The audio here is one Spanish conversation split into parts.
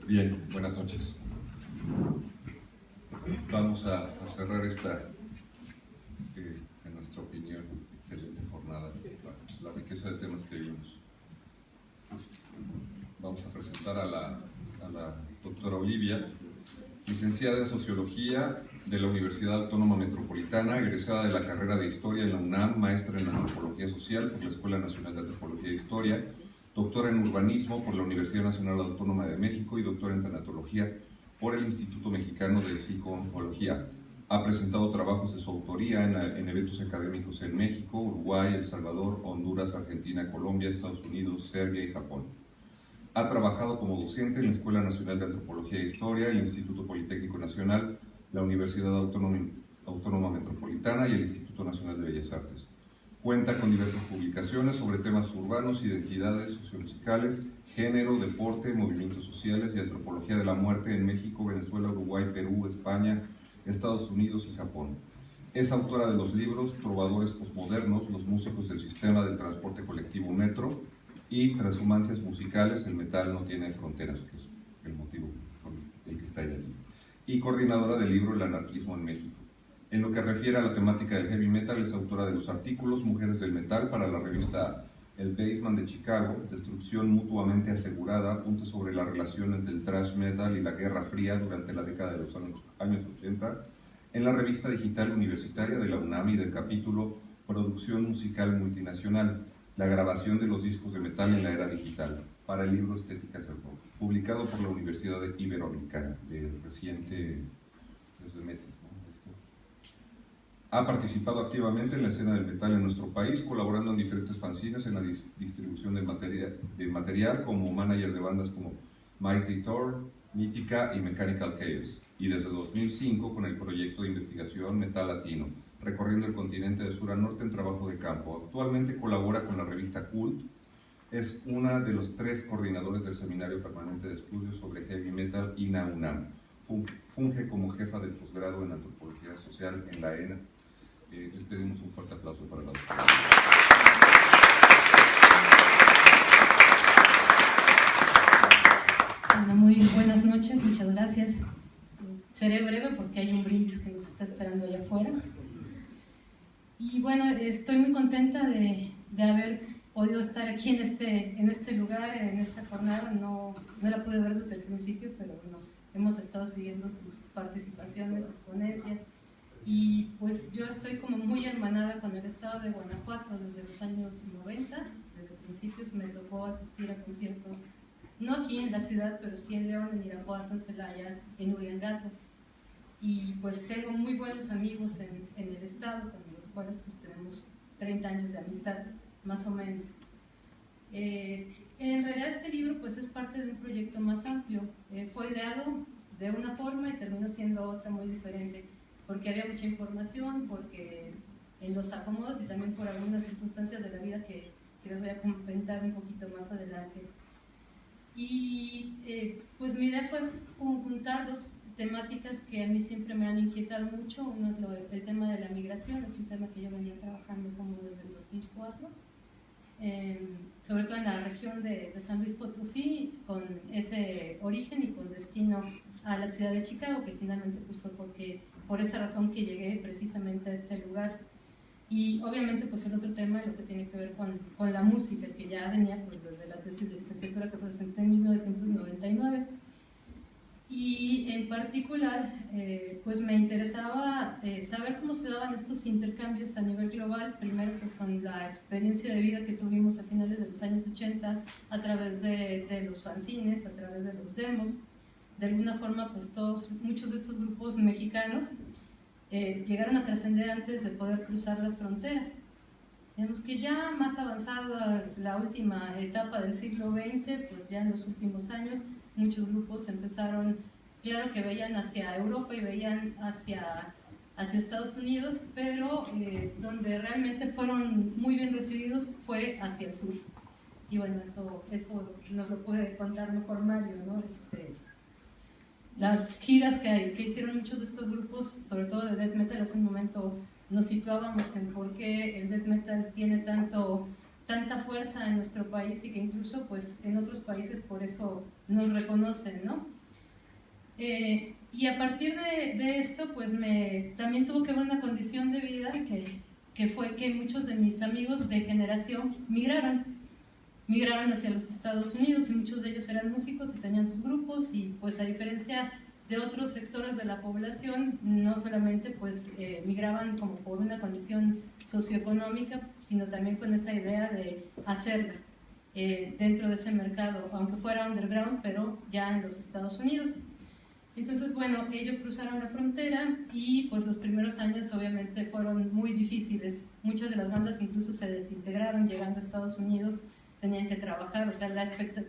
Bien, buenas noches. Vamos a cerrar esta, en nuestra opinión, excelente jornada, la riqueza de temas que vimos. Vamos a presentar a la doctora Olivia, licenciada en Sociología de la Universidad Autónoma Metropolitana, egresada de la carrera de Historia en la UNAM, maestra en Antropología Social por la Escuela Nacional de Antropología e Historia, doctora en Urbanismo por la Universidad Nacional Autónoma de México y doctora en Tanatología por el Instituto Mexicano de Psico-Oncología. Ha presentado trabajos de su autoría en eventos académicos en México, Uruguay, El Salvador, Honduras, Argentina, Colombia, Estados Unidos, Serbia y Japón. Ha trabajado como docente en la Escuela Nacional de Antropología e Historia, el Instituto Politécnico Nacional, la Universidad Autónoma Metropolitana y el Instituto Nacional de Bellas Artes. Cuenta con diversas publicaciones sobre temas urbanos, identidades sociomusicales, género, deporte, movimientos sociales y antropología de la muerte en México, Venezuela, Uruguay, Perú, España, Estados Unidos y Japón. Es autora de los libros Trovadores Postmodernos, los músicos del sistema del transporte colectivo Metro, y Transhumancias musicales, el metal no tiene fronteras, que es el motivo por el que está ahí allí. Y coordinadora del libro El anarquismo en México. En lo que refiere a la temática del heavy metal, es autora de los artículos Mujeres del Metal para la revista El Basement de Chicago, Destrucción mutuamente asegurada, apuntes sobre la relación entre el thrash metal y la Guerra Fría durante la década de los años 80, en la revista digital universitaria de la UNAM y del capítulo Producción musical multinacional, la grabación de los discos de metal en la era digital, para el libro Estéticas del Rock, publicado por la Universidad Iberoamericana, de reciente, desde meses, ¿no? Ha participado activamente en la escena del metal en nuestro país, colaborando en diferentes fanzines en la distribución de material como manager de bandas como Mike Dictor, Mítica y Mechanical Chaos, y desde 2005 con el proyecto de investigación Metal Latino, recorriendo el continente de sur a norte en trabajo de campo. Actualmente colabora con la revista Cult, es una de los 3 coordinadores del Seminario Permanente de Estudios sobre Heavy Metal INA-UNAM. Funge como jefa del posgrado en Antropología Social en la ENA. Les pedimos un fuerte aplauso para la doctora. Bueno, muy buenas noches, muchas gracias. Seré breve porque hay un brindis que nos está esperando allá afuera. Y bueno, estoy muy contenta de haber podido estar aquí en este lugar, en esta jornada. No la pude ver desde el principio, pero no, hemos estado siguiendo sus participaciones, sus ponencias. Y pues yo estoy como muy hermanada con el estado de Guanajuato desde los años 90, desde principios me tocó asistir a conciertos, no aquí en la ciudad, pero sí en León, en Irapuato, en Celaya, en Uriangato. Y pues tengo muy buenos amigos en el estado, con los cuales pues tenemos 30 años de amistad, más o menos. En realidad este libro pues es parte de un proyecto más amplio. Fue ideado de una forma y terminó siendo otra muy diferente, porque había mucha información, porque en los acomodos y también por algunas circunstancias de la vida que les voy a comentar un poquito más adelante. Y pues mi idea fue juntar 2 temáticas que a mí siempre me han inquietado mucho. Uno es el tema de la migración, es un tema que yo venía trabajando como desde el 2004, sobre todo en la región de San Luis Potosí, con ese origen y con destino a la ciudad de Chicago, que finalmente pues fue por esa razón que llegué precisamente a este lugar. Y obviamente pues el otro tema, lo que tiene que ver con la música, que ya venía pues desde la tesis de licenciatura que presenté en 1999. Y en particular pues me interesaba saber cómo se daban estos intercambios a nivel global, primero pues con la experiencia de vida que tuvimos a finales de los años 80 a través de los fanzines, a través de los demos. De alguna forma pues muchos de estos grupos mexicanos llegaron a trascender antes de poder cruzar las fronteras. Vemos que ya más avanzada la última etapa del siglo XX, pues ya en los últimos años muchos grupos empezaron, claro que veían hacia Europa y veían hacia Estados Unidos, pero donde realmente fueron muy bien recibidos fue hacia el sur. Y bueno, eso nos lo puede contar mejor Mario, ¿no? Las giras que hicieron muchos de estos grupos, sobre todo de death metal, hace un momento nos situábamos en por qué el death metal tiene tanta fuerza en nuestro país y que incluso pues en otros países por eso nos reconocen, ¿no? Y a partir de esto, pues también tuvo que ver una condición de vida que fue que muchos de mis amigos de generación migraron hacia los Estados Unidos, y muchos de ellos eran músicos y tenían sus grupos, y pues a diferencia de otros sectores de la población, no solamente pues migraban como por una condición socioeconómica, sino también con esa idea de hacerla dentro de ese mercado, aunque fuera underground, pero ya en los Estados Unidos. Entonces, bueno, ellos cruzaron la frontera y pues los primeros años obviamente fueron muy difíciles. Muchas de las bandas incluso se desintegraron llegando a Estados Unidos, tenían que trabajar, o sea,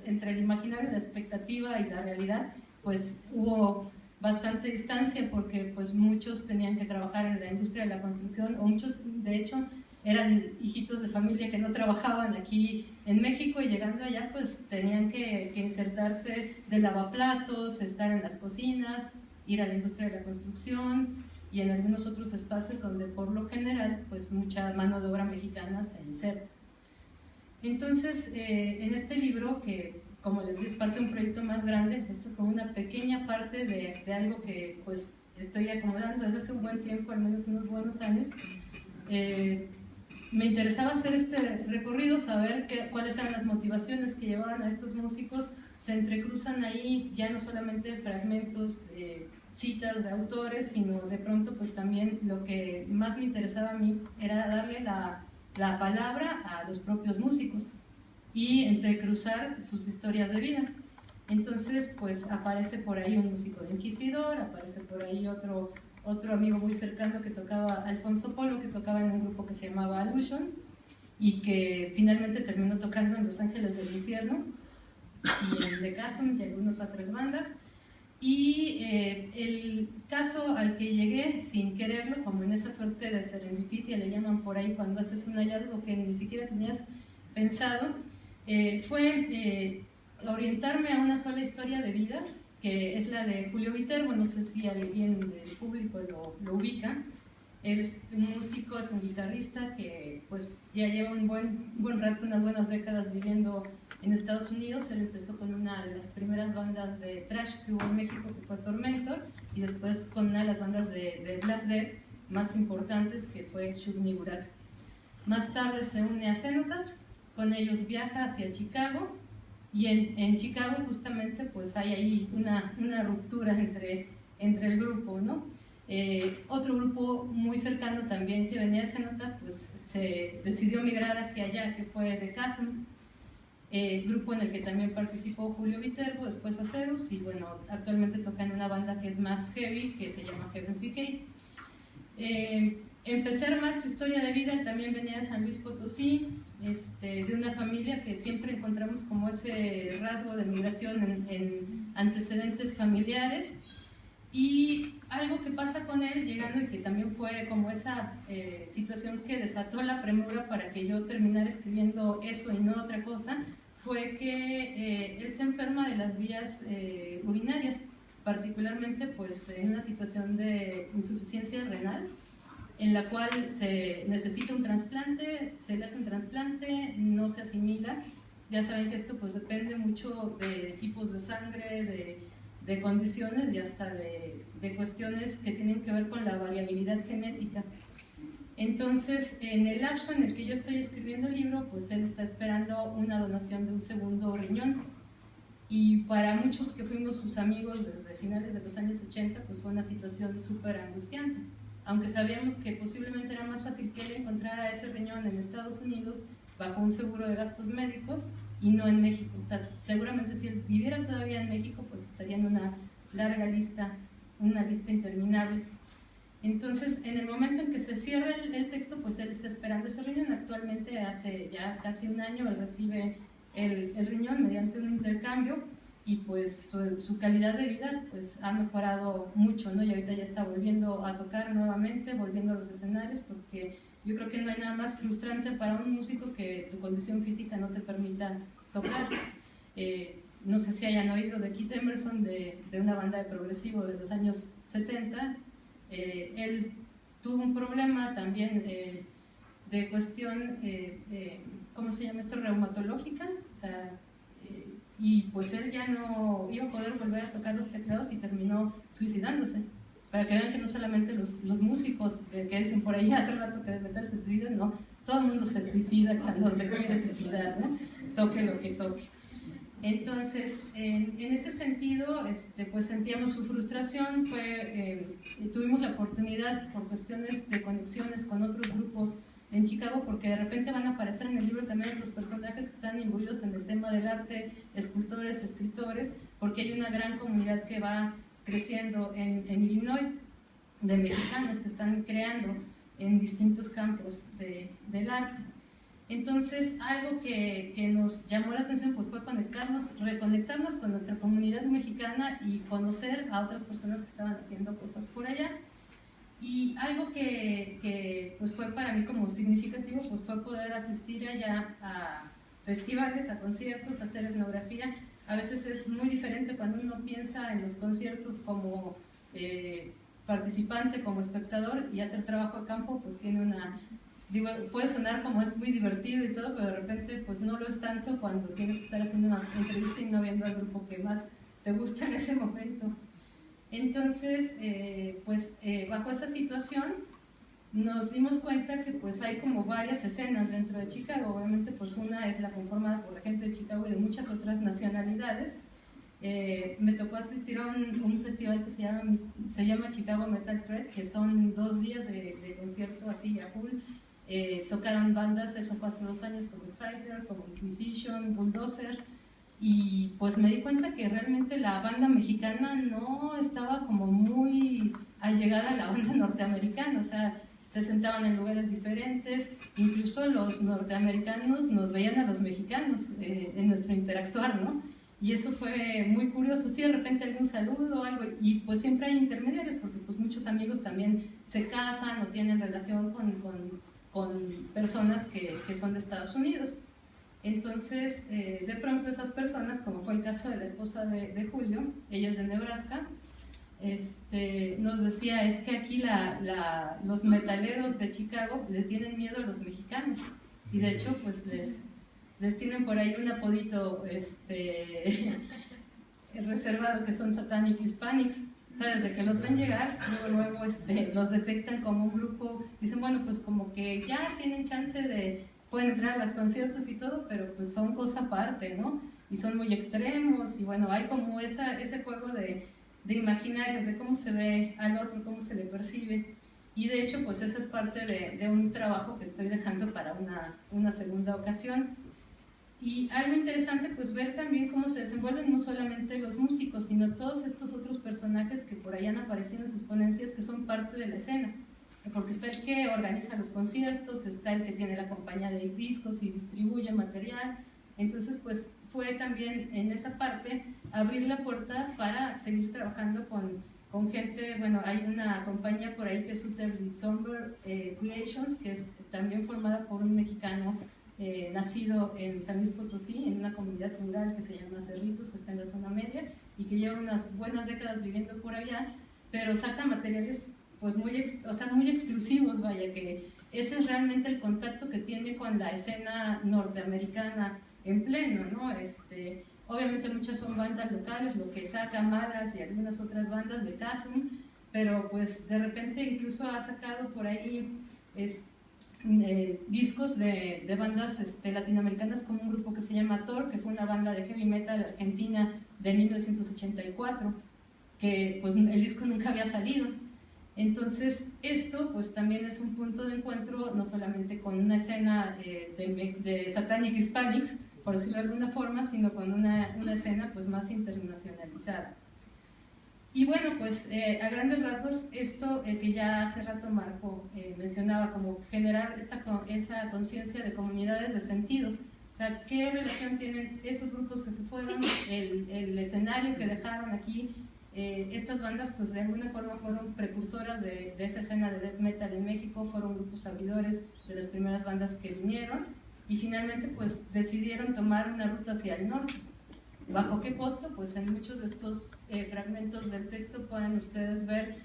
entre el imaginario, la expectativa y la realidad, pues hubo bastante distancia, porque pues muchos tenían que trabajar en la industria de la construcción, o muchos de hecho eran hijitos de familia que no trabajaban aquí en México, y llegando allá pues tenían que insertarse de lavaplatos, estar en las cocinas, ir a la industria de la construcción y en algunos otros espacios donde por lo general pues mucha mano de obra mexicana se inserta. Entonces, en este libro, que como les dije es parte de un proyecto más grande, esta es como una pequeña parte de algo que pues estoy acomodando desde hace un buen tiempo, al menos unos buenos años. Me interesaba hacer este recorrido, saber cuáles eran las motivaciones que llevaban a estos músicos. Se entrecruzan ahí ya no solamente fragmentos, citas de autores, sino de pronto pues también lo que más me interesaba a mí era darle la palabra a los propios músicos y entrecruzar sus historias de vida. Entonces pues aparece por ahí un músico de Inquisidor, aparece por ahí otro amigo muy cercano que tocaba, Alfonso Polo, que tocaba en un grupo que se llamaba Allusion y que finalmente terminó tocando en Los Ángeles del Infierno y en The Chasm y algunas otras bandas. Y el caso al que llegué sin quererlo, como en esa suerte de serendipitia le llaman por ahí cuando haces un hallazgo que ni siquiera tenías pensado, fue orientarme a una sola historia de vida, que es la de Julio Viterbo. No sé si alguien del público lo ubica. Él es un músico, es un guitarrista que pues ya lleva un buen rato, unas buenas décadas viviendo en Estados Unidos. Él empezó con una de las primeras bandas de thrash que hubo en México, que fue Tormentor, y después con una de las bandas de Black Death más importantes, que fue Shub Niggurath. Más tarde se une a Cenotaph, con ellos viaja hacia Chicago, y en Chicago justamente pues hay ahí una ruptura entre el grupo, ¿no? Otro grupo muy cercano también que venía de Cenotaph pues se decidió migrar hacia allá, que fue The Chasm, grupo en el que también participó Julio Viterbo, después Acerus, y bueno, actualmente toca en una banda que es más heavy, que se llama Heaven's Decay. Empecé a armar su historia de vida. Él también venía de San Luis Potosí, de una familia que siempre encontramos como ese rasgo de migración en antecedentes familiares. Y algo que pasa con él llegando, y que también fue como esa situación que desató la premura para que yo terminara escribiendo eso y no otra cosa, fue que él se enferma de las vías urinarias, particularmente pues en una situación de insuficiencia renal, en la cual se necesita un trasplante, se le hace un trasplante, no se asimila. Ya saben que esto pues depende mucho de tipos de sangre, de condiciones y hasta de cuestiones que tienen que ver con la variabilidad genética. Entonces, en el lapso en el que yo estoy escribiendo el libro, pues él está esperando una donación de un segundo riñón. Y para muchos que fuimos sus amigos desde finales de los años 80, pues fue una situación súper angustiante. Aunque sabíamos que posiblemente era más fácil que él encontrara ese riñón en Estados Unidos bajo un seguro de gastos médicos y no en México. O sea, seguramente si él viviera todavía en México, pues estaría en una larga lista, una lista interminable. Entonces, en el momento en que se cierra el texto, pues él está esperando ese riñón. Actualmente, hace ya casi un año, él recibe el riñón mediante un intercambio, y pues su calidad de vida pues ha mejorado mucho, ¿no? Y ahorita ya está volviendo a tocar nuevamente, volviendo a los escenarios, porque yo creo que no hay nada más frustrante para un músico que tu condición física no te permita tocar. No sé si hayan oído de Keith Emerson, de una banda de progresivo de los años 70. Él tuvo un problema también de cuestión, ¿cómo se llama esto? Reumatológica, o sea, y pues él ya no iba a poder volver a tocar los teclados y terminó suicidándose. Para que vean que no solamente los músicos que dicen por ahí hace rato que de metal se suicidan, no, todo el mundo se suicida cuando se quiere suicidar, ¿no? Toque lo que toque. Entonces, en ese sentido, pues sentíamos su frustración, tuvimos la oportunidad por cuestiones de conexiones con otros grupos en Chicago, porque de repente van a aparecer en el libro también los personajes que están imbuidos en el tema del arte, escultores, escritores, porque hay una gran comunidad que va creciendo en Illinois, de mexicanos que están creando en distintos campos del arte. Entonces, algo que nos llamó la atención pues, fue reconectarnos con nuestra comunidad mexicana y conocer a otras personas que estaban haciendo cosas por allá. Y algo que pues, fue para mí como significativo pues, fue poder asistir allá a festivales, a conciertos, a hacer etnografía. A veces es muy diferente cuando uno piensa en los conciertos como participante, como espectador, y hacer trabajo a campo, pues tiene una... Digo, puede sonar como es muy divertido y todo, pero de repente pues no lo es tanto cuando tienes que estar haciendo una entrevista y no viendo al grupo que más te gusta en ese momento. Entonces, bajo esa situación nos dimos cuenta que pues hay como varias escenas dentro de Chicago. Obviamente pues una es la conformada por la gente de Chicago y de muchas otras nacionalidades. Me tocó asistir a un festival que se llama Chicago Metal Thread, que son 2 días de concierto así a full. Tocaron bandas, eso fue hace 2 años, como Exciter, como Inquisition, Bulldozer, y pues me di cuenta que realmente la banda mexicana no estaba como muy allegada a la banda norteamericana, o sea, se sentaban en lugares diferentes, incluso los norteamericanos nos veían a los mexicanos en nuestro interactuar, ¿no? Y eso fue muy curioso, sí, de repente algún saludo o algo, y pues siempre hay intermediarios, porque pues muchos amigos también se casan o tienen relación con personas que son de Estados Unidos. Entonces, de pronto esas personas, como fue el caso de la esposa de Julio, ella es de Nebraska, nos decía, es que aquí los metaleros de Chicago le tienen miedo a los mexicanos, y de hecho pues les tienen por ahí un apodito reservado, que son Satanic Hispanics. O sea, desde que los ven llegar, luego los detectan como un grupo, dicen, bueno, pues como que ya tienen chance pueden entrar a los conciertos y todo, pero pues son cosa aparte, ¿no? Y son muy extremos, y bueno, hay como ese juego de imaginarios, de cómo se ve al otro, cómo se le percibe. Y de hecho, pues esa es parte de un trabajo que estoy dejando para una segunda ocasión. Y algo interesante, pues ver también cómo se desenvuelven no solamente los músicos, sino todos estos otros personajes que por ahí han aparecido en sus ponencias, que son parte de la escena. Porque está el que organiza los conciertos, está el que tiene la compañía de discos y distribuye material. Entonces, pues fue también en esa parte abrir la puerta para seguir trabajando con gente. Bueno, hay una compañía por ahí que es Utterly Somber Creations, que es también formada por un mexicano nacido en San Luis Potosí, en una comunidad rural que se llama Cerritos, que está en la zona media y que lleva unas buenas décadas viviendo por allá, pero saca materiales pues muy exclusivos, vaya, que ese es realmente el contacto que tiene con la escena norteamericana en pleno, ¿no? Obviamente muchas son bandas locales, lo que saca Maras y algunas otras bandas de Casum, pero pues de repente incluso ha sacado por ahí discos de bandas latinoamericanas, como un grupo que se llama Thor, que fue una banda de heavy metal argentina de 1984, que pues el disco nunca había salido. Entonces esto pues también es un punto de encuentro no solamente con una escena de Satanic Hispanics, por decirlo de alguna forma, sino con una escena pues más internacionalizada. Y bueno, pues a grandes rasgos esto que ya hace rato Marco mencionaba, como generar esa conciencia de comunidades de sentido. O sea, ¿qué relación tienen esos grupos que se fueron, el escenario que dejaron aquí? Estas bandas pues de alguna forma fueron precursoras de esa escena de death metal en México, fueron grupos abridores de las primeras bandas que vinieron y finalmente pues decidieron tomar una ruta hacia el norte. ¿Bajo qué costo? Pues en muchos de estos fragmentos del texto pueden ustedes ver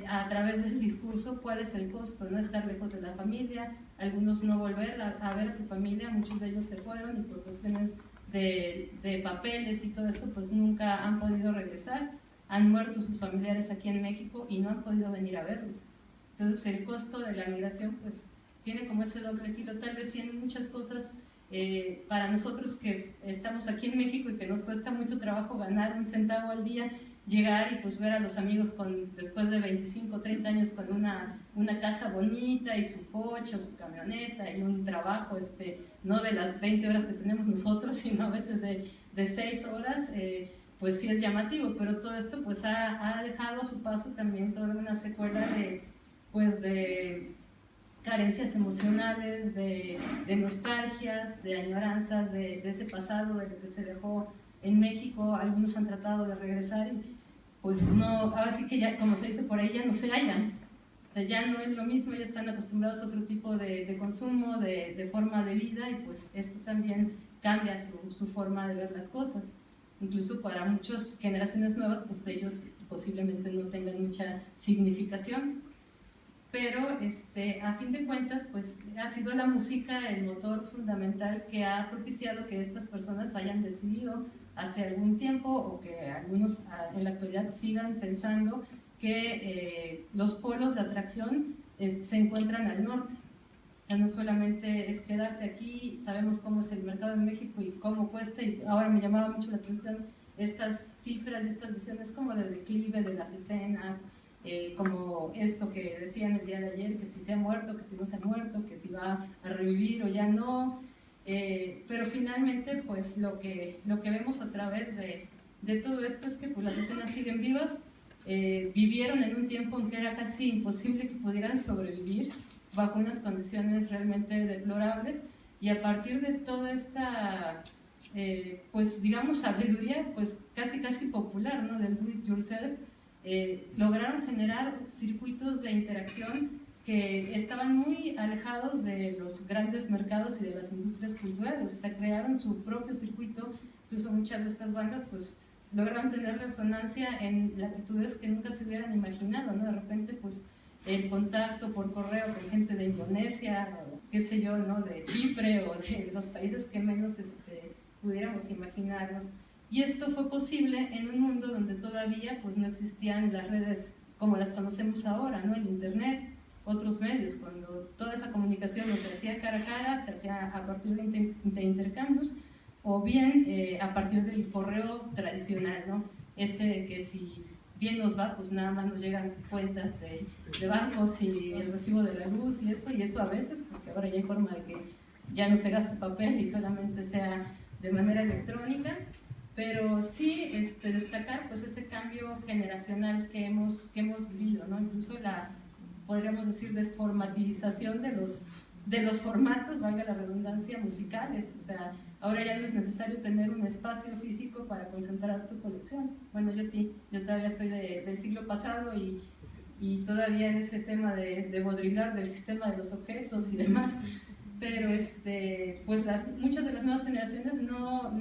a través del discurso cuál es el costo, no estar lejos de la familia, algunos no volver a ver a su familia, muchos de ellos se fueron y por cuestiones de papeles y todo esto, pues nunca han podido regresar, han muerto sus familiares aquí en México y no han podido venir a verlos. Entonces el costo de la migración pues tiene como ese doble filo. Tal vez sí en muchas cosas para nosotros que estamos aquí en México y que nos cuesta mucho trabajo ganar un centavo al día, llegar y pues ver a los amigos después de 25, 30 años con una casa bonita y su coche o su camioneta y un trabajo, no de las 20 horas que tenemos nosotros, sino a veces de 6 horas, pues sí es llamativo, pero todo esto pues ha dejado a su paso también toda una secuela de carencias emocionales, de nostalgias, de añoranzas, de ese pasado, de lo que se dejó en México. Algunos han tratado de regresar y pues no, ahora sí que ya, como se dice por ahí, ya no se hallan. O sea, ya no es lo mismo, ya están acostumbrados a otro tipo de consumo, de forma de vida, y pues esto también cambia su forma de ver las cosas. Incluso para muchas generaciones nuevas, pues ellos posiblemente no tengan mucha significación. Pero a fin de cuentas, pues ha sido la música el motor fundamental que ha propiciado que estas personas hayan decidido hace algún tiempo, o que algunos en la actualidad sigan pensando que los polos de atracción se encuentran al norte. O sea, no solamente es quedarse aquí, sabemos cómo es el mercado en México y cómo cuesta, y ahora me llamaba mucho la atención estas cifras y estas visiones como de declive de las escenas, como esto que decían el día de ayer, que si se ha muerto, que si no se ha muerto, que si va a revivir o ya no, pero finalmente pues lo que vemos a través de todo esto es que pues las escenas siguen vivas. Vivieron en un tiempo en que era casi imposible que pudieran sobrevivir bajo unas condiciones realmente deplorables, y a partir de toda esta pues digamos sabiduría pues casi popular, ¿no?, del do it yourself, lograron generar circuitos de interacción que estaban muy alejados de los grandes mercados y de las industrias culturales. O sea, crearon su propio circuito. Incluso muchas de estas bandas pues lograron tener resonancia en latitudes que nunca se hubieran imaginado, ¿no? De repente pues el contacto por correo con gente de Indonesia, o qué sé yo, ¿no?, de Chipre, o de los países que menos pudiéramos imaginarnos. Y esto fue posible en un mundo donde todavía pues no existían las redes como las conocemos ahora, ¿no?, el internet, otros medios, cuando toda esa comunicación no se hacía cara a cara, se hacía a partir de intercambios, o bien a partir del correo tradicional, ¿no?, ese que si bien nos va, pues nada más nos llegan cuentas de bancos y el recibo de la luz y eso a veces, porque ahora ya hay forma de que ya no se gaste papel y solamente sea de manera electrónica. Pero sí destacar pues ese cambio generacional que hemos vivido, ¿no? Incluso podríamos decir, desformatización de los formatos, valga la redundancia, musicales. O sea, ahora ya no es necesario tener un espacio físico para concentrar tu colección. Bueno, yo todavía soy del siglo pasado y todavía en ese tema de Baudrillard, del sistema de los objetos y demás. Pero pues muchas de las nuevas generaciones no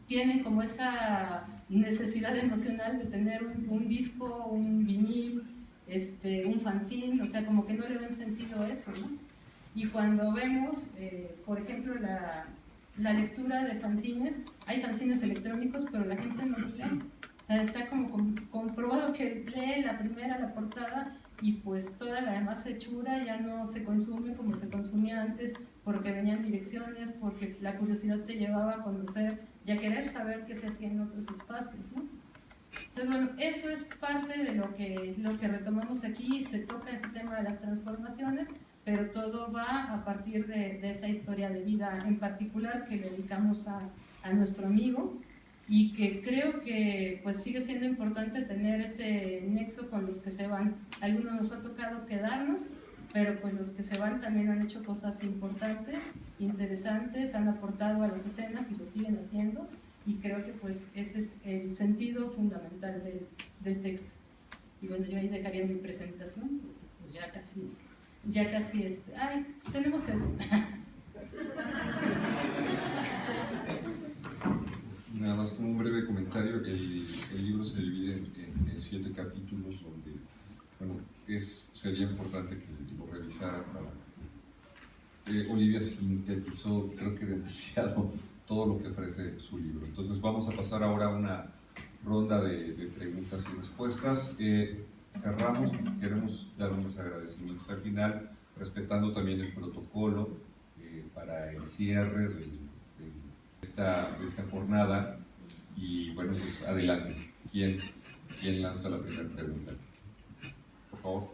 tienen como esa necesidad emocional de tener un disco, un vinil, un fanzine, o sea, como que no le ven sentido a eso, ¿no? Y cuando vemos, por ejemplo, la lectura de fanzines, hay fanzines electrónicos, pero la gente no los lee. O sea, está como comprobado que lee la portada, y pues toda la demás hechura ya no se consume como se consumía antes, porque venían direcciones, porque la curiosidad te llevaba a conocer y a querer saber qué se hacía en otros espacios, ¿no? Entonces, bueno, eso es parte de lo que retomamos aquí. Se toca ese tema de las transformaciones, pero todo va a partir de esa historia de vida en particular que le dedicamos a nuestro amigo, y que creo que pues sigue siendo importante tener ese nexo con los que se van. Algunos nos ha tocado quedarnos, pero pues los que se van también han hecho cosas importantes, interesantes, han aportado a las escenas y lo siguen haciendo, y creo que pues ese es el sentido fundamental del texto. Y bueno, yo ahí dejaría mi presentación, pues ya casi ay, tenemos el... Nada más como un breve comentario, el libro se divide en 7 capítulos donde, bueno, sería importante que lo revisara Olivia sintetizó, creo que demasiado, todo lo que ofrece su libro. Entonces vamos a pasar ahora a una ronda de preguntas y respuestas. Cerramos, queremos dar unos agradecimientos al final, respetando también el protocolo para el cierre de esta jornada. Y bueno, pues adelante. ¿Quién lanza la primera pregunta? Por favor.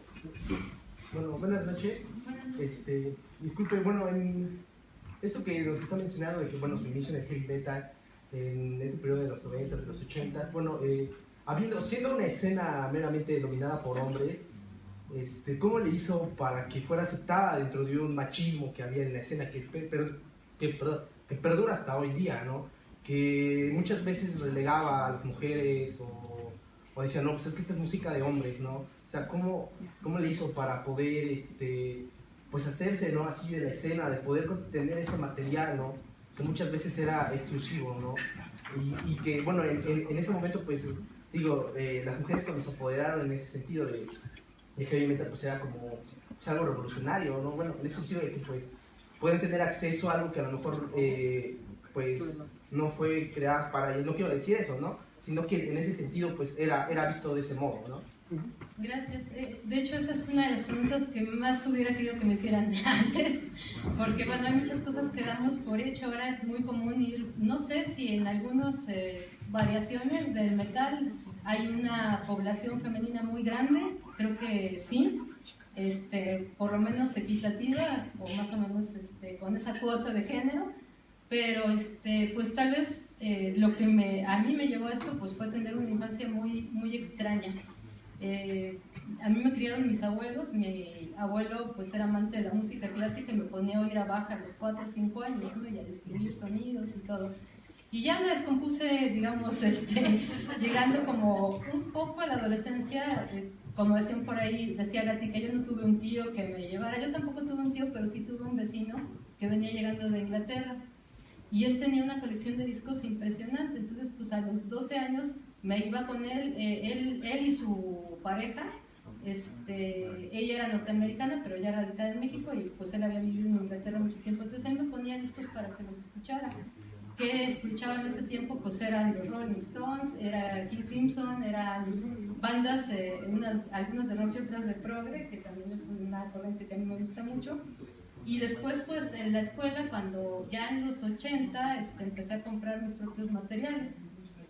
Bueno, buenas noches. Disculpe, bueno, en esto que nos está mencionando de que, bueno, su inicio en el heavy metal en este periodo de los 90s, de los 80s, bueno, siendo una escena meramente dominada por hombres, ¿cómo le hizo para que fuera aceptada dentro de un machismo que había en la escena que perdura hasta hoy día, ¿no? Que muchas veces relegaba a las mujeres o decía, no, pues es que esta es música de hombres, ¿no? O sea, ¿cómo le hizo para poder, pues hacerse, ¿no? Así de la escena, de poder tener ese material, ¿no? Que muchas veces era exclusivo, ¿no? Y que, bueno, en ese momento, pues, digo, las mujeres que nos apoderaron en ese sentido de heavy metal, pues era como pues, algo revolucionario, ¿no? Bueno, en ese sentido de que, pues, pueden tener acceso a algo que a lo mejor, pues, no fue creado para ellos. No quiero decir eso, ¿no? Sino que en ese sentido, pues, era visto de ese modo, ¿no? Gracias. De hecho, esa es una de las preguntas que más hubiera querido que me hicieran antes, porque bueno, hay muchas cosas que damos por hecho. Ahora es muy común ir, no sé si en algunas variaciones del metal hay una población femenina muy grande, creo que sí, por lo menos equitativa o más o menos con esa cuota de género, pero pues tal vez lo que a mí me llevó a esto pues fue tener una infancia muy, muy extraña. A mí me criaron mis abuelos. Mi abuelo pues era amante de la música clásica y me ponía a oír a Bach a los 4 o 5 años, ¿no? Y a distinguir sonidos y todo. Y ya me descompuse, digamos, llegando como un poco a la adolescencia, como decían por ahí, decía Gatica, yo no tuve un tío que me llevara, yo tampoco tuve un tío, pero sí tuve un vecino que venía llegando de Inglaterra. Y él tenía una colección de discos impresionante, entonces pues a los 12 años me iba con él, él y su pareja, ella era norteamericana pero ya radicada en México y pues él había vivido en Inglaterra mucho tiempo, entonces él me ponía discos para que los escuchara. ¿Qué escuchaba en ese tiempo? Pues eran los Rolling Stones, era King Crimson, eran bandas, algunas de rock y otras de progre, que también es una corriente que a mí me gusta mucho. Y después, pues en la escuela, cuando ya en los 80 empecé a comprar mis propios materiales.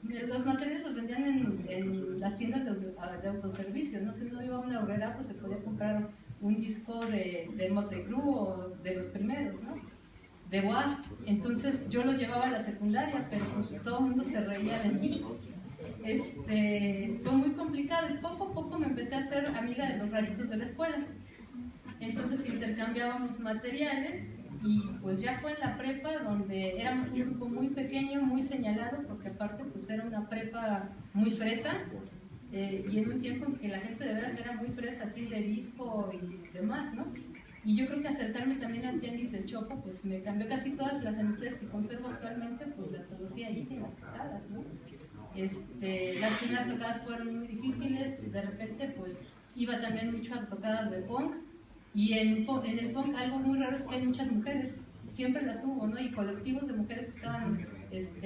Los materiales los vendían en las tiendas de autoservicio, ¿no? Si uno iba a una horrera, pues se podía comprar un disco de Motley Crue o de los primeros, ¿no? De Wasp. Entonces yo los llevaba a la secundaria, pero pues todo el mundo se reía de mí. Fue muy complicado y poco a poco me empecé a hacer amiga de los raritos de la escuela. Entonces intercambiábamos materiales y pues ya fue en la prepa donde éramos un grupo muy pequeño, muy señalado, porque aparte pues era una prepa muy fresa y en un tiempo en que la gente de veras era muy fresa, así de disco y demás, ¿no? Y yo creo que acercarme también al tianguis del Chopo pues me cambió. Casi todas las amistades que conservo actualmente pues las conocí ahí en las tocadas, ¿no? Las primeras tocadas fueron muy difíciles, de repente pues iba también mucho a tocadas de punk. Y en el punk algo muy raro es que hay muchas mujeres, siempre las hubo, ¿no? Y colectivos de mujeres que estaban,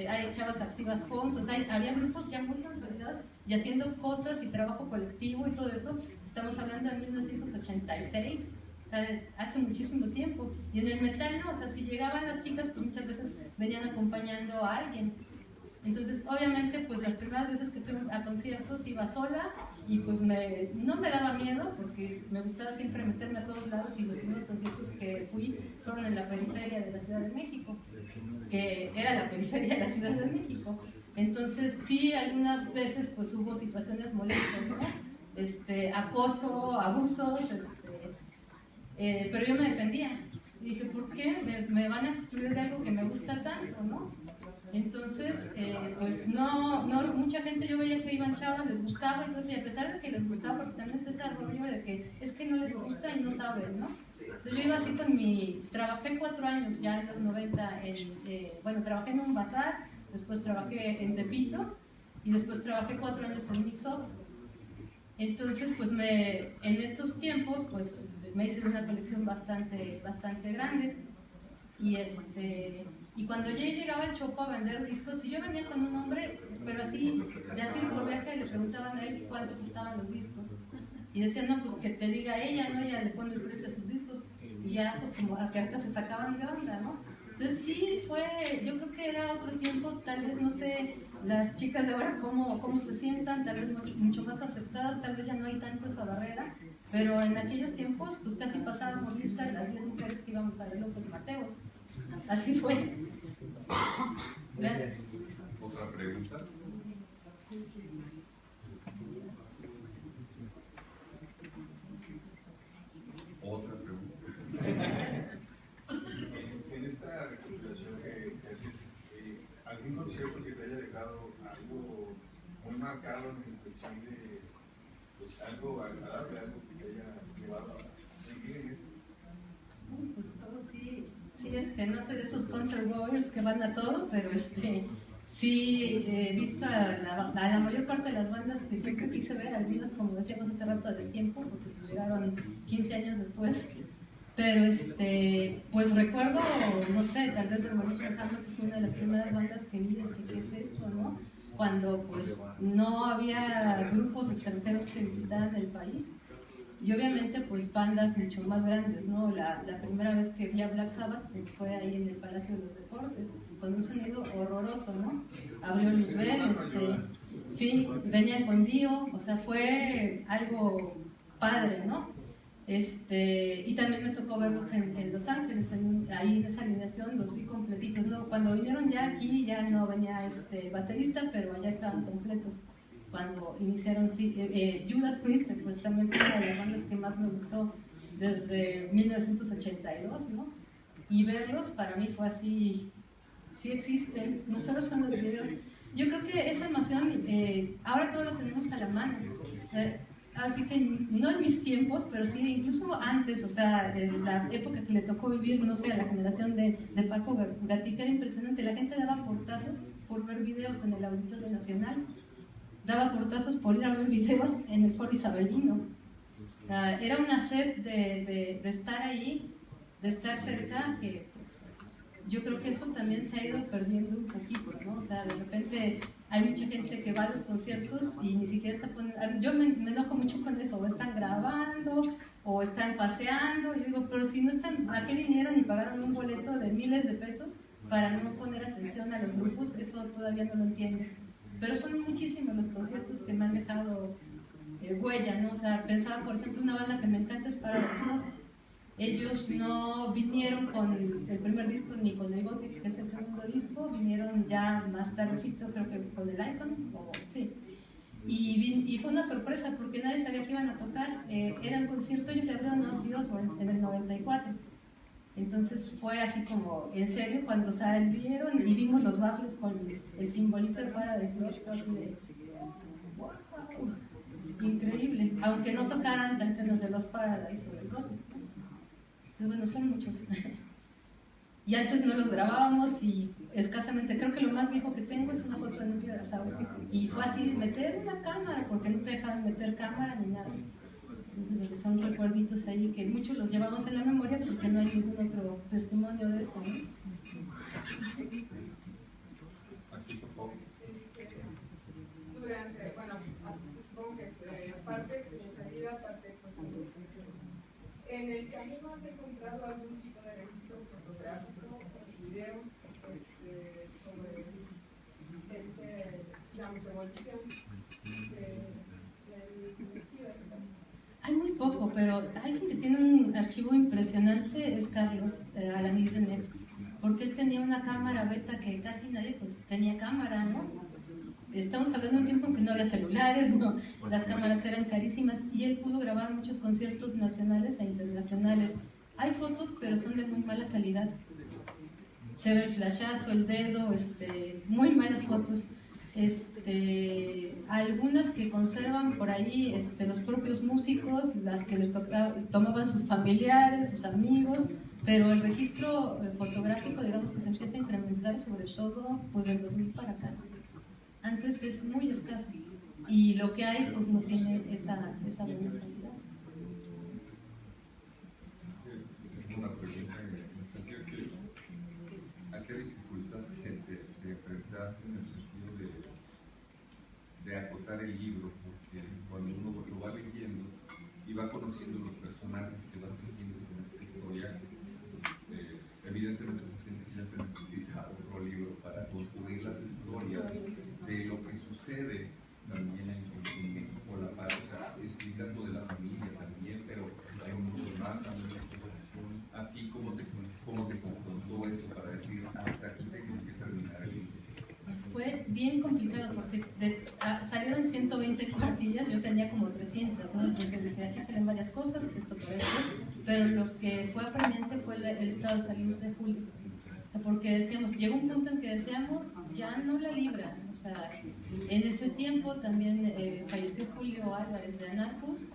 hay chavas activas punks, o sea, había grupos ya muy consolidados y haciendo cosas y trabajo colectivo y todo eso. Estamos hablando de 1986, o sea, hace muchísimo tiempo. Y en el metal no, o sea, si llegaban las chicas, pues muchas veces venían acompañando a alguien. Entonces, obviamente, pues las primeras veces que fui a conciertos iba sola y pues no me daba miedo porque me gustaba siempre meterme a todos lados y los primeros conciertos que fui fueron en la periferia de la Ciudad de México, que era la periferia de la Ciudad de México. Entonces, sí, algunas veces pues hubo situaciones molestas, ¿no? Acoso, abusos, pero yo me defendía. Y dije, ¿por qué me van a excluir de algo que me gusta tanto, no? Entonces, pues no, mucha gente yo veía que iban chavas, les gustaba, entonces, y a pesar de que les gustaba, porque también está ese rollo de que es que no les gusta y no saben, ¿no? Entonces yo iba así trabajé 4 años ya en los 90, trabajé en un bazar, después trabajé en Tepito, y después trabajé 4 años en Mix Up. Entonces, pues en estos tiempos, pues me hice una colección bastante grande. Y cuando yo llegaba al Chopo a vender discos, si yo venía con un hombre, pero así, de aquí por viaje, le preguntaban a él cuánto costaban los discos. Y decían, no, pues que te diga ella, ¿no? Ella le pone el precio a sus discos. Y ya, pues como que hasta se sacaban de onda, ¿no? Entonces sí yo creo que era otro tiempo, tal vez, no sé, las chicas de ahora cómo se sientan, tal vez mucho más aceptadas, tal vez ya no hay tanto esa barrera, pero en aquellos tiempos pues casi pasábamos lista las 10 mujeres que íbamos a ver los Mateos. Así fue. Gracias. ¿Otra pregunta? ¿Otra pregunta? En esta recopilación que haces, ¿algún concierto que te haya dejado algo muy marcado en cuestión de pues, algo agradable, algo que te haya llevado a seguir en esto? Pues todo sí, no soy de esos concert goers que van a todo, pero sí he visto a la mayor parte de las bandas que siempre quise ver, algunas como decíamos hace rato de tiempo, porque llegaron 15 años después. Pero pues recuerdo, no sé, tal vez Hermanos Montano, que fue una de las primeras bandas que vi, ¿qué es esto, no? Cuando pues no había grupos extranjeros que visitaran el país. Y obviamente pues bandas mucho más grandes, ¿no? La primera vez que vi a Black Sabbath pues fue ahí en el Palacio de los Deportes, con un sonido horroroso, ¿no? Abrió Luzbel, sí, venía con Dio, o sea, fue algo padre, ¿no? Y también me tocó verlos en Los Ángeles, ahí en esa alineación los vi completitos, ¿no? Cuando vinieron ya aquí ya no venía baterista, pero ya estaban completos. Cuando iniciaron Judas Priest, pues también fue una de las bandas que más me gustó desde 1982, ¿no? Y verlos para mí fue así, sí existen, no solo son los videos. Yo creo que esa emoción, ahora todo lo tenemos a la mano. Así que no en mis tiempos, pero sí incluso antes, o sea, en la época que le tocó vivir, no sé, a la generación de Paco Gatica, era impresionante. La gente daba portazos por ver videos en el Auditorio Nacional, daba portazos por ir a ver videos en el Foro Isabelino. Era una sed de estar ahí, de estar cerca, que pues, yo creo que eso también se ha ido perdiendo un poquito, ¿no? O sea, de repente hay mucha gente que va a los conciertos y ni siquiera está poniendo... Yo me enojo mucho con eso, o están grabando, o están paseando. Yo digo, pero si no están, ¿a qué vinieron y pagaron un boleto de miles de pesos para no poner atención a los grupos? Eso todavía no lo entiendes. Pero son muchísimos los conciertos que me han dejado huella, ¿no? O sea, pensaba, por ejemplo, una banda que me encanta es Paradise Lost. Ellos no vinieron con el primer disco ni con el Gothic, que es el segundo disco, vinieron ya más tardecito, creo que con el Icon, sí. Y fue una sorpresa porque nadie sabía que iban a tocar. Era un concierto, ellos le abrieron a Ozzy Osbourne en el 94. Entonces fue así como, en serio, cuando salieron y vimos los baffles con el simbolito de Paradise Lost, así de wow, increíble, aunque no tocaran canciones de los Paradise o del Gothic. Entonces, bueno, son muchos. Y antes no los grabábamos y escasamente, creo que lo más viejo que tengo es una foto de Nuclear Assault. Y fue así, meter una cámara, porque no te dejas meter cámara ni nada. Entonces, son recuerditos ahí que muchos los llevamos en la memoria porque no hay ningún otro testimonio de eso, ¿no? Aquí, Sofía. Durante, bueno, supongo que aparte de salida, aparte pues, ¿en el camino has encontrado algún tipo de registro fotográfico o video sobre digamos, evolución del SIDA? Hay muy poco, pero alguien que tiene un archivo impresionante es Carlos Alanis de Next, porque él tenía una cámara beta que casi nadie pues tenía cámara, ¿no? Estamos hablando de un tiempo en que no había celulares, ¿no? Las cámaras eran carísimas y él pudo grabar muchos conciertos nacionales e internacionales. Hay fotos, pero son de muy mala calidad. Se ve el flashazo, el dedo, muy malas fotos. Algunas que conservan por ahí los propios músicos, las que les tomaban sus familiares, sus amigos, pero el registro fotográfico, digamos que se empieza a incrementar sobre todo pues del 2000 para acá. Antes es muy escaso. y lo que hay pues no tiene esa buena calidad. Tengo una pregunta en el sentido que ¿a qué dificultad te enfrentaste en el sentido de acotar el libro? Porque cuando uno lo va leyendo y va conociendo los personajes que vas teniendo con esta historia, evidentemente ya se necesita otro libro para construir las historias de lo que sucede también en México, la parte, o sea, explicas lo de la familia también, pero hay muchos más. ¿A ti cómo te confrontó eso para decir hasta aquí tengo que terminar el libro? Fue bien complicado porque salieron 120 cuartillas, yo tenía como 300, ¿no? Entonces dije, aquí salen varias cosas, esto por esto, pero lo que fue apremiante fue el estado de salud de Julio, porque decíamos, llegó un punto en que decíamos, ya no la libra, o sea, en ese tiempo también falleció Julio Álvarez de Anarcos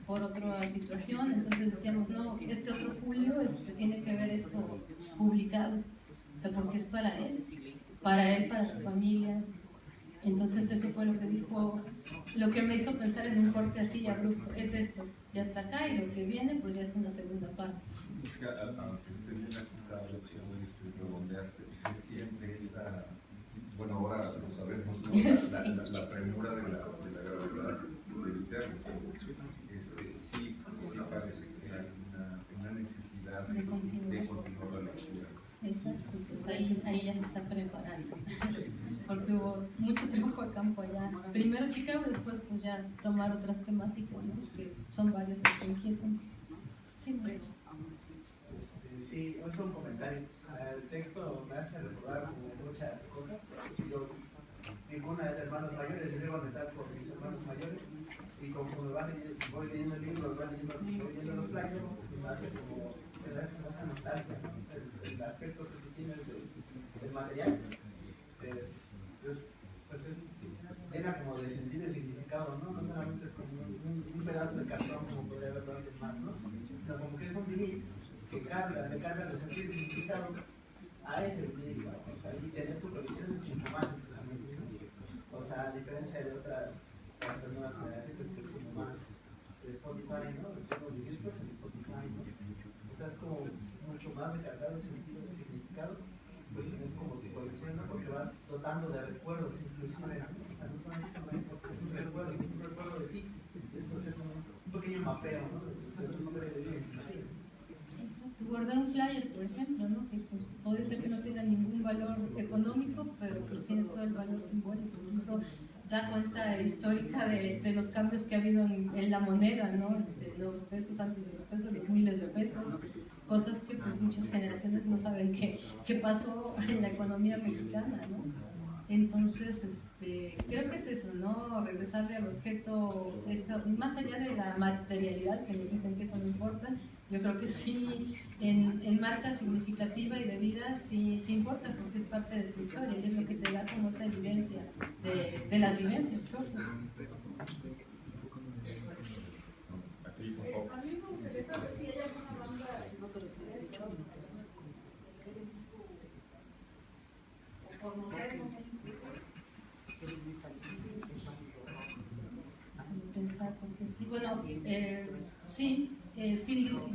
por otra situación, entonces decíamos, no, este otro Julio tiene que ver esto publicado, o sea, porque es para él, para su familia. Entonces eso fue lo que dijo, lo que me hizo pensar en un corte así abrupto, es esto, ya está acá y lo que viene pues ya es una segunda parte. Aunque esté bien acotado lo que redondeaste, se siente esa, bueno, ahora lo sabemos, ¿no? La premura de la gravedad del tema, sí parece que hay una necesidad de continuar la lectura. Exacto, pues ahí ya se está preparando, porque hubo mucho trabajo de campo allá. Primero Chicago, después pues ya tomar otras temáticas, ¿no? Que son varios los que inquietan. Sí, bueno. Sí, es un comentario. El texto me hace recordar muchas cosas. Yo, ninguna es hermanos mayores, yo debo estar por mis hermanos mayores. Y conforme voy leyendo el libro, voy leyendo los playos, me hace como esa nostalgia, ¿no? El aspecto que tú tienes del material, pues es llena como de sentido y significado, ¿no? No solamente es como un pedazo de cartón, como podría haberlo antes más, ¿no? Sino como que es un vinil que le cargas de sentido y significado a ese vinil, ¿no? O sea, y tener tu colección es mucho más interesante, ¿no? O sea, a diferencia de otras nuevas generaciones que es como más de Spotify, ¿no? Los discos en Spotify, ¿no? O sea, es como mucho más recargado de sentido y significado, pues tener como tu colección, ¿no? Porque vas dotando de recuerdos, inclusive, ¿no? O sea, no solamente porque es un recuerdo de ti, esto es como un pequeño mapeo, ¿no? Exacto, guardar un flyer, por ejemplo, ¿no? Que pues puede ser que no tenga ningún valor económico, pero pues tiene todo el valor simbólico, incluso da cuenta histórica de los cambios que ha habido en la moneda, ¿no? Los pesos, antes de los pesos, los miles de pesos, cosas que pues muchas generaciones no saben qué pasó en la economía mexicana, ¿no? Entonces, creo que es eso, ¿no? Regresarle al objeto, más allá de la materialidad, que nos dicen que eso no importa, yo creo que sí, en marca significativa y de vida, sí importa, porque es parte de su historia, y es lo que te da como esta evidencia de las vivencias propias. A mí me gustaría saber si hay alguna banda o conocer, Pensar, porque sí, bueno, sí, Tim Lizzy.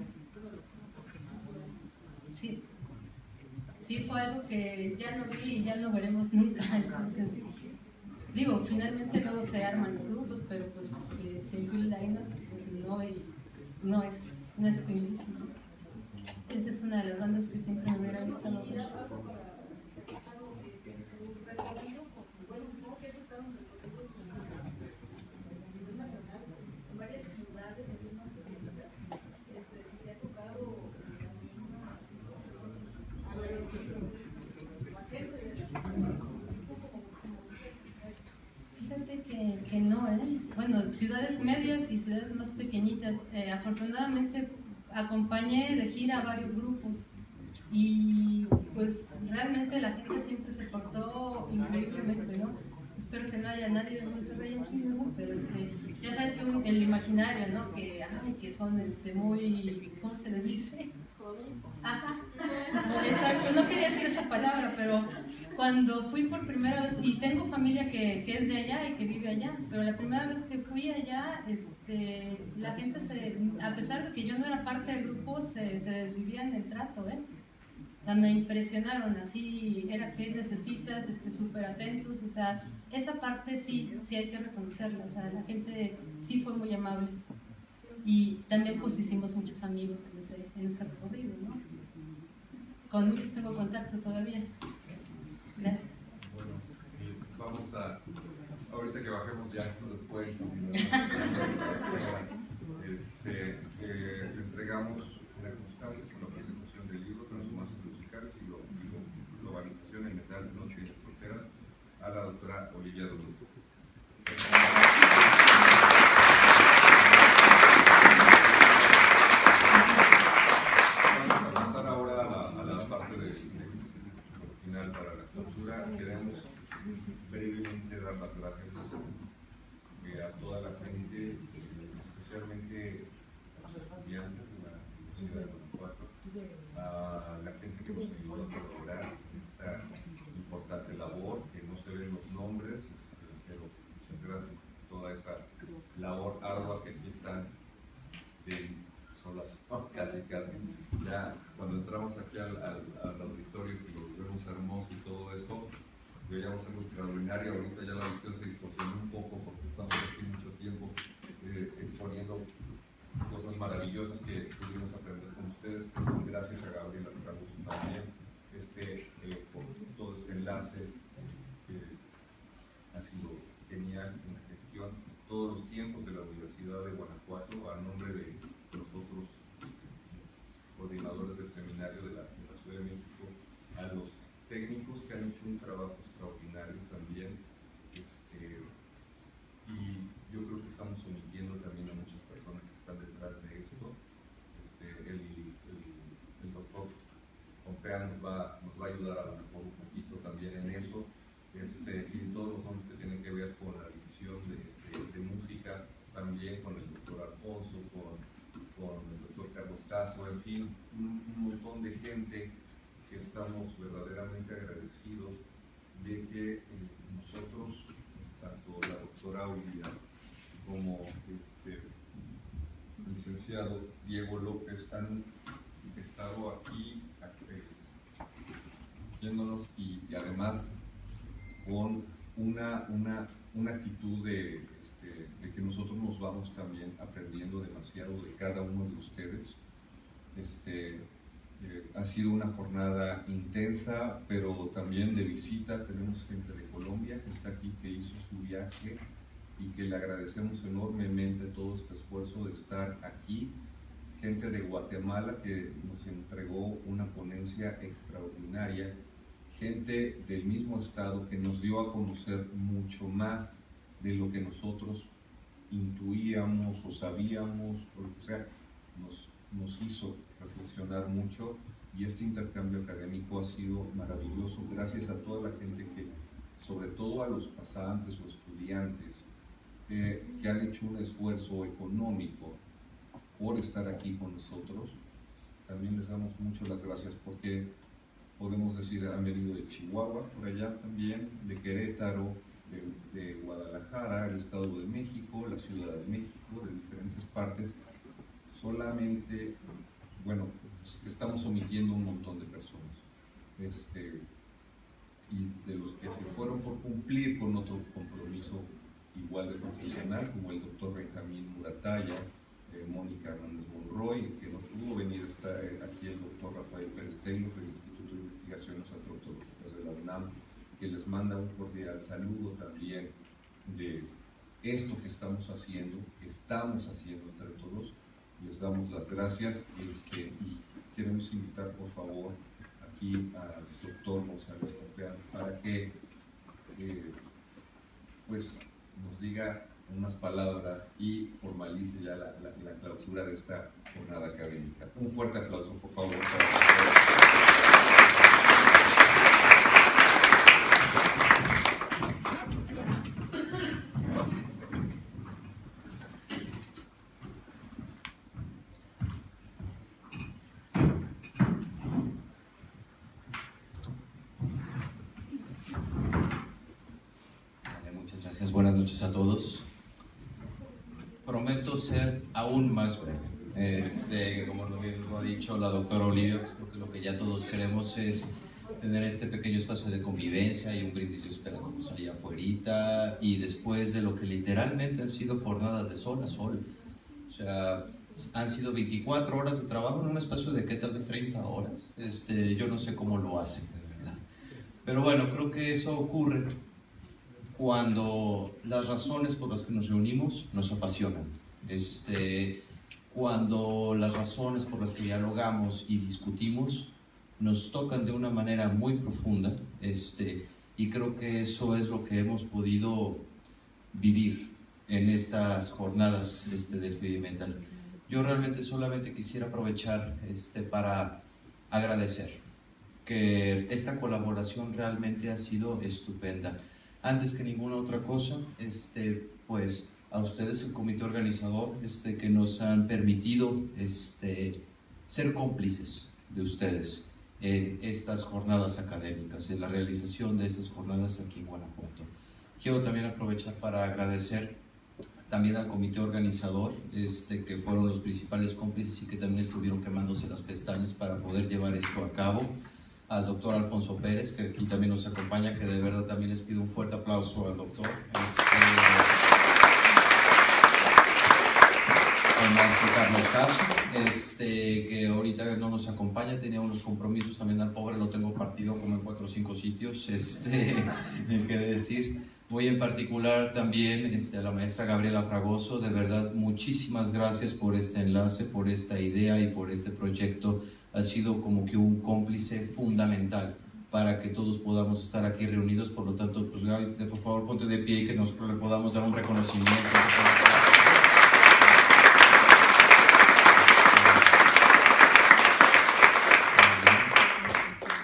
Sí, fue algo que ya no vi y ya no veremos nunca, entonces, digo, finalmente luego se arman los grupos, pero pues sin Phil Lynott, pues no es Tim Lizzy. Esa es una de las bandas que siempre me hubiera gustado ver. Fíjate que no, bueno, ciudades medias y ciudades más pequeñitas, afortunadamente acompañé de gira a varios grupos y pues realmente la gente siempre se portó increíblemente, ¿no? Espero que no haya nadie de Monterrey aquí, ¿no? Pero ya saben que el imaginario, ¿no? Que son muy, ¿cómo se les dice? Ajá, exacto, no quería decir esa palabra, pero cuando fui por primera vez, y tengo familia que es de allá y que vive allá, pero la primera vez que fui allá, la gente, a pesar de que yo no era parte del grupo, se desvivía en el trato, O sea, me impresionaron, así, era que necesitas, súper atentos, o sea, esa parte sí hay que reconocerla, o sea, la gente sí fue muy amable. Y también pues hicimos muchos amigos en ese recorrido, ¿no? Con muchos tengo contactos todavía. Gracias. Bueno, vamos a, ahorita que bajemos ya, no pueden continuar. Le entregamos una constancia con la presentación del libro, Transformaciones musicales y globalización en metal, noche y las fronteras, a la doctora Olivia Domínguez. Vamos a pasar ahora a la parte final para la clausura. Queremos brevemente dar las gracias a toda la gente, especialmente a los estudiantes de la Universidad de Guanajuato, a la gente que nos ayudó a colaborar en esta importante labor, que no se ven los nombres, pero muchas gracias por toda esa labor ardua que aquí están. Son las casi, ya cuando entramos aquí al auditorio, que lo vemos hermoso y todo eso, veíamos algo extraordinario. Ahorita ya la visión se distorsionó un poco porque estamos aquí mucho tiempo exponiendo cosas maravillosas que pudimos aprender con ustedes. Gracias a Gabriela Trabuso también por todo este enlace que ha sido genial en la gestión. Todos los tiempos de la Universidad de Guanajuato, a nombre de nosotros, coordinadores del seminario de la Ciudad de México, a los técnicos que han hecho un trabajo extraordinario también, y yo creo que estamos omitiendo también a muchas personas que están detrás de esto. El doctor Pompea nos va a ayudar a lo mejor un poquito también en eso, y todos los nombres que tienen que ver con la división de música, también con el doctor Alfonso, con el doctor Carlos Caso, en fin, un montón de gente que estamos verdaderamente agradecidos de que nosotros, tanto la doctora Olivia como el licenciado Diego López, han estado aquí viéndonos y además con una actitud de que nosotros nos vamos también aprendiendo demasiado de cada uno de ustedes. Ha sido una jornada intensa, pero también de visita. Tenemos gente de Colombia que está aquí, que hizo su viaje y que le agradecemos enormemente todo este esfuerzo de estar aquí. Gente de Guatemala que nos entregó una ponencia extraordinaria. Gente del mismo estado que nos dio a conocer mucho más de lo que nosotros intuíamos o sabíamos, o lo que sea, nos hizo reflexionar mucho, y este intercambio académico ha sido maravilloso gracias a toda la gente que, sobre todo a los pasantes o estudiantes, que han hecho un esfuerzo económico por estar aquí con nosotros. También les damos mucho las gracias porque podemos decir han venido de Chihuahua, por allá también, de Querétaro, de Guadalajara, el Estado de México, la Ciudad de México, de diferentes partes. Solamente, bueno, estamos omitiendo un montón de personas. Y de los que se fueron por cumplir con otro compromiso igual de profesional, como el doctor Benjamín Murataya, Mónica Hernández Monroy, que no pudo venir, está aquí el doctor Rafael Pérez Taylor del Instituto de Investigaciones Antropológicas de la UNAM, que les manda un cordial saludo también de esto que estamos haciendo entre todos. Les damos las gracias y queremos invitar por favor aquí al doctor González Pompea para que pues nos diga unas palabras y formalice ya la clausura de esta jornada académica. Un fuerte aplauso, por favor. noches a todos. Prometo ser aún más breve. Como lo ha dicho la doctora Olivia, pues creo que lo que ya todos queremos es tener este pequeño espacio de convivencia y un brindis esperándonos allá afuera, y después de lo que literalmente han sido jornadas de sol a sol. O sea, han sido 24 horas de trabajo en un espacio de, ¿qué? Tal vez 30 horas. Yo no sé cómo lo hacen, de verdad. Pero bueno, creo que eso ocurre cuando las razones por las que nos reunimos nos apasionan. Cuando las razones por las que dialogamos y discutimos nos tocan de una manera muy profunda, y creo que eso es lo que hemos podido vivir en estas jornadas del heavy metal. Yo realmente solamente quisiera aprovechar para agradecer que esta colaboración realmente ha sido estupenda. Antes que ninguna otra cosa, pues a ustedes, el comité organizador, que nos han permitido ser cómplices de ustedes en estas jornadas académicas, en la realización de estas jornadas aquí en Guanajuato. Quiero también aprovechar para agradecer también al comité organizador, que fueron los principales cómplices y que también estuvieron quemándose las pestañas para poder llevar esto a cabo. Al doctor Alfonso Pérez, que aquí también nos acompaña, que de verdad también les pido un fuerte aplauso al doctor. El maestro Carlos Caso, que ahorita no nos acompaña, tenía unos compromisos, también al pobre lo tengo partido como en 4 o 5 sitios, qué decir. Voy en particular también a la maestra Gabriela Fragoso, de verdad muchísimas gracias por este enlace, por esta idea y por este proyecto. Ha sido como que un cómplice fundamental para que todos podamos estar aquí reunidos. Por lo tanto, pues Gaby, por favor ponte de pie y que nosotros le podamos dar un reconocimiento.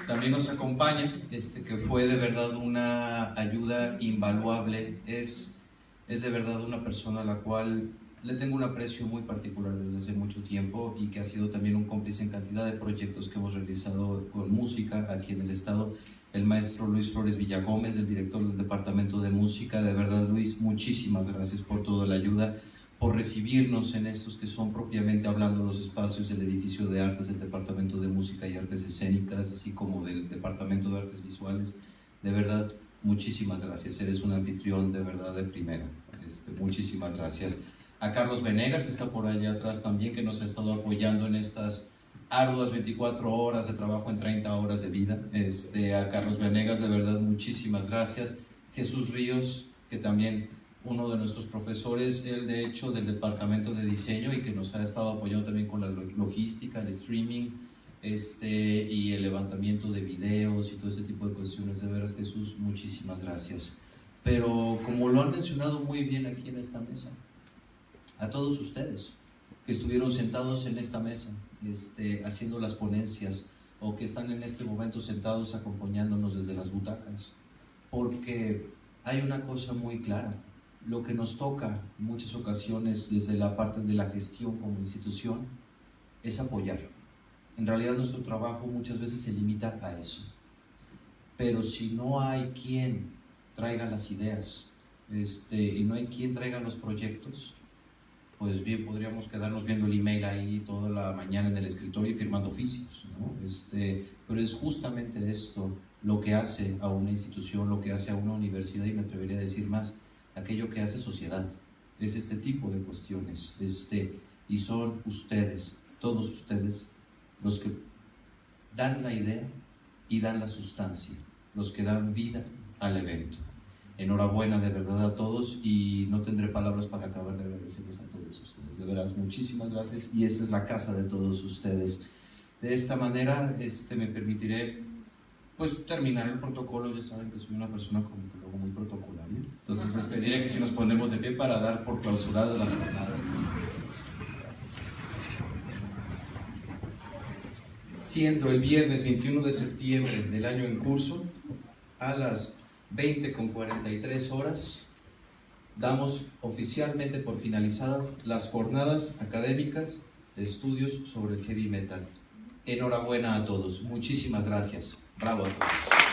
También nos acompaña, que fue de verdad una ayuda invaluable. Es de verdad una persona a la cual le tengo un aprecio muy particular desde hace mucho tiempo, y que ha sido también un cómplice en cantidad de proyectos que hemos realizado con música aquí en el estado. El maestro Luis Flores Villagómez, el director del departamento de música. De verdad, Luis, muchísimas gracias por toda la ayuda, por recibirnos en estos que son propiamente hablando los espacios del edificio de artes del departamento de música y artes escénicas, así como del departamento de artes visuales. De verdad, muchísimas gracias. Eres un anfitrión de verdad de primera. Muchísimas gracias. A Carlos Venegas, que está por allá atrás también, que nos ha estado apoyando en estas arduas 24 horas de trabajo en 30 horas de vida. A Carlos Venegas, de verdad, muchísimas gracias. Jesús Ríos, que también uno de nuestros profesores, él de hecho del departamento de diseño, y que nos ha estado apoyando también con la logística, el streaming, y el levantamiento de videos y todo ese tipo de cuestiones. De veras, Jesús, muchísimas gracias. Pero como lo han mencionado muy bien aquí en esta mesa, a todos ustedes que estuvieron sentados en esta mesa haciendo las ponencias, o que están en este momento sentados acompañándonos desde las butacas, porque hay una cosa muy clara: lo que nos toca en muchas ocasiones desde la parte de la gestión como institución es apoyar. En realidad nuestro trabajo muchas veces se limita a eso, pero si no hay quien traiga las ideas y no hay quien traiga los proyectos, pues bien, podríamos quedarnos viendo el email ahí toda la mañana en el escritorio y firmando oficios, ¿no? Pero es justamente esto lo que hace a una institución, lo que hace a una universidad, y me atrevería a decir más, aquello que hace sociedad. Es este tipo de cuestiones, y son ustedes, todos ustedes, los que dan la idea y dan la sustancia, los que dan vida al evento. Enhorabuena de verdad a todos, y no tendré palabras para acabar de agradecerles a todos ustedes. De veras, muchísimas gracias, y esta es la casa de todos ustedes. De esta manera me permitiré pues terminar el protocolo. Ya saben que soy una persona como que luego muy protocolaria, entonces les pediré que si nos ponemos de pie para dar por clausuradas las jornadas. Siendo el viernes 21 de septiembre del año en curso, a las 20:43 horas, damos oficialmente por finalizadas las jornadas académicas de estudios sobre el heavy metal. Enhorabuena a todos, muchísimas gracias, bravo a todos.